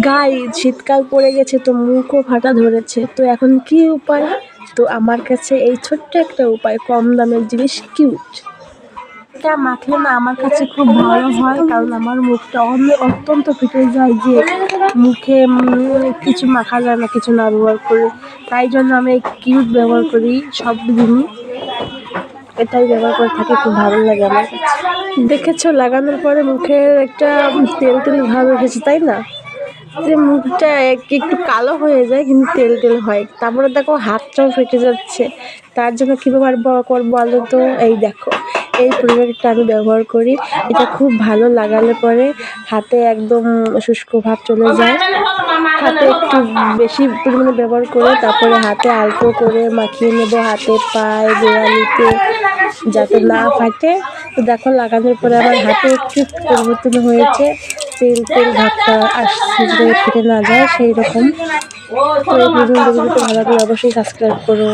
গায়ে শীতকাল পড়ে গেছে তো মুখও ফাটা ধরেছে, তো এখন কি উপায়? তো আমার কাছে এই ছোট্ট একটা উপায়, কম দামের জিনিস কিউট, এটা মাখলে না আমার কাছে খুব ভালো হয়, কারণ আমার মুখটা অত্যন্ত ফেটে যায় যে মুখে কিছু মাখা যায় না কিছু না ব্যবহার করে। তাই জন্য আমি এই কিউট ব্যবহার করি সব দিনই, এটাই ব্যবহার করে থাকি, খুব ভালো লাগে আমার কাছে। দেখেছো লাগানোর পরে মুখের একটা তেল তেল ভাব এসেছে তাই না, যে মুখটা একটু কালো হয়ে যায় কিন্তু তেল তেল হয়। তারপরে দেখো হাতটাও ফেটে যাচ্ছে, তার জন্য কী ব্যবহার করবো বলো তো? এই দেখো, এই প্রোডাক্টটা আমি ব্যবহার করি, এটা খুব ভালো লাগালে পরে হাতে একদম শুষ্ক ভাব চলে যায়। হাতে একটু বেশি পরিমাণে ব্যবহার করে তারপরে হাতে আলতো করে মাখিয়ে নেব, হাতে পায়ে গোড়ালিতে, যাতে না ফাটে। তো দেখো লাগানোর পরে আমার হাতে একটু পরিবর্তন হয়েছে, তেল তেল ভাবটা আসছে, যেটা ফেটে না যায় সেই রকম। তো এই ভিডিওটি ভালো লাগলে অবশ্যই সাবস্ক্রাইব করো।